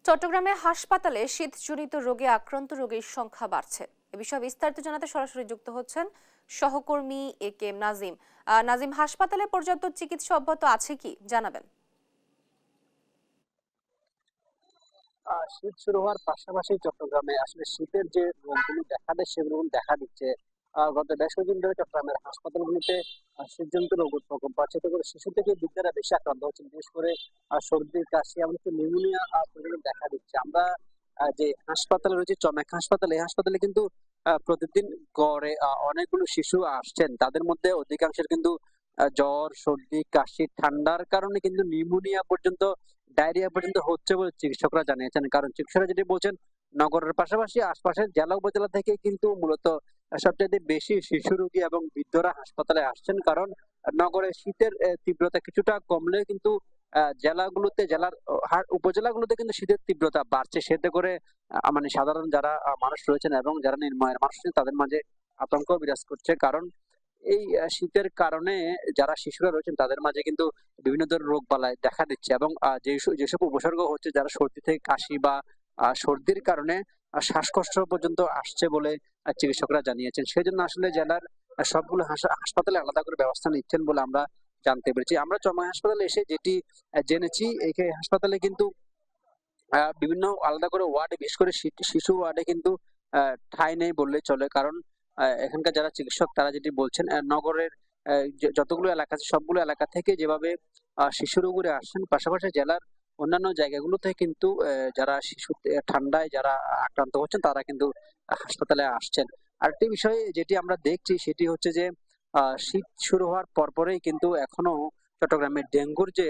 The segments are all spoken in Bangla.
চট্টগ্রামে হাসপাতালে শীতজনিত রোগে আক্রান্ত রোগীর সংখ্যা বাড়ছে। এ বিষয়ে বিস্তারিত জানাতে সরাসরি যুক্ত হচ্ছেন সহকর্মী এ কে এম নাজিম। নাজিম, হাসপাতালে পর্যাপ্ত চিকিৎসা অব্যাহত আছে কি জানাবেন? শীত শুরু হওয়ার পাশাপাশি চট্টগ্রামে আসলে শীতের যে রোগগুলো দেখা দেয় সেগুলো কিন্তু দেখা দিচ্ছে। গত বেশ কয়েকদিন ধরে চট্টগ্রামের হাসপাতালগুলোতে শীতজনিত রোগের প্রকোপ বাড়ছে। এতে করে শিশু থেকে বৃদ্ধরা বেশি আক্রান্ত হচ্ছে, বিশেষ করে সর্দি কাশি এমনকি নিউমোনিয়া পর্যন্ত দেখা দিচ্ছে। আমরা যে হাসপাতালে রয়েছে চমেক হাসপাতালে, এই হাসপাতালে কিন্তু প্রতিদিন গড়ে অনেকগুলো শিশু আসছেন। তাদের মধ্যে অধিকাংশের কিন্তু জ্বর, সর্দি, কাশি, ঠান্ডার কারণে কিন্তু নিউমোনিয়া পর্যন্ত, ডায়রিয়া পর্যন্ত হচ্ছে বলে চিকিৎসকরা জানিয়েছেন। কারণ চিকিৎসকরা যেটি বলছেন, নগরের পাশাপাশি আশপাশের জেলা উপজেলা থেকে কিন্তু মূলত সবচাইতে বেশি শিশু রোগী এবং বৃদ্ধরা হাসপাতালে আসছেন। কারণ নগরে শীতের তীব্রতা কিছুটা কমলেও কিন্তু জেলাগুলোতে, জেলার উপজেলাগুলোতে কিন্তু শীতের তীব্রতা বাড়ছে। সেতে করে মানে সাধারণ যারা মানুষ রয়েছেন এবং যারা নিম্ন আয়ের মানুষ রয়েছেন তাদের মাঝে আতঙ্ক বিরাজ করছে। কারণ এই শীতের কারণে যারা শিশুরা রয়েছেন তাদের মাঝে কিন্তু বিভিন্ন ধরনের রোগবালাই দেখা দিচ্ছে এবং যেসব উপসর্গ হচ্ছে, যারা সর্দি থেকে কাশি বা সর্দির কারণে শ্বাসকষ্ট পর্যন্ত আসছে বলে চিকিৎসকরা জানিয়েছেন। সেজন্য আসলে জেলার সবগুলো হাসপাতালে আলাদা করে ব্যবস্থা নিচ্ছেন বলে আমরা জানতে পেরেছি। আমরা চমা হাসপাতালে এসে যেটি জেনেছি, এই হাসপাতালে কিন্তু বিভিন্ন আলাদা করে ওয়ার্ডে, বিশেষ করে শিশু ওয়ার্ডে কিন্তু ঠাঁই নেই বললেই চলে। কারণ এখানকার যারা চিকিৎসক তারা যেটি বলছেন, নগরের যতগুলো এলাকা আছে সবগুলো এলাকা থেকে যেভাবে শিশু রোগীরা আসছেন, পাশাপাশি জেলার অন্যান্য জায়গাগুলোতে কিন্তু যারা শিশু ঠান্ডায় যারা আক্রান্ত হচ্ছেন তারা কিন্তু হাসপাতালে আসছেন। আরেকটি বিষয় যেটি আমরা দেখছি সেটি হচ্ছে যে শীত শুরু হওয়ার পরপরেই কিন্তু এখনো চট্টগ্রামে ডেঙ্গুর যে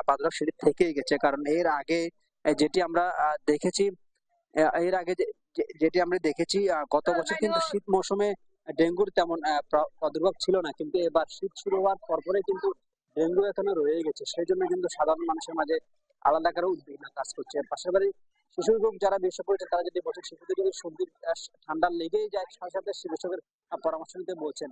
প্রাদুর্ভাব সেটি থেকেই গেছে। কারণ এর আগে যেটি আমরা দেখেছি, এর আগে যেটি আমরা দেখেছি, গত বছর কিন্তু শীত মৌসুমে ডেঙ্গুর তেমন প্রাদুর্ভাব ছিল না। কিন্তু এবার শীত শুরু হওয়ার পরপরই কিন্তু ডেঙ্গু এখনো রয়ে গেছে। সেজন্য কিন্তু সাধারণ মানুষের মাঝে আলাদা করে উদ্বিগ্ন কাজ করছে। এর পাশাপাশি শিশু রোগ যারা বিশেষজ্ঞ রয়েছেন তারা যদি বলছেন, শিশুদের যদি সর্দি ঠান্ডা লেগেই যায়, সাথে সাথে চিকিৎসকের পরামর্শ নিতে বলছেন।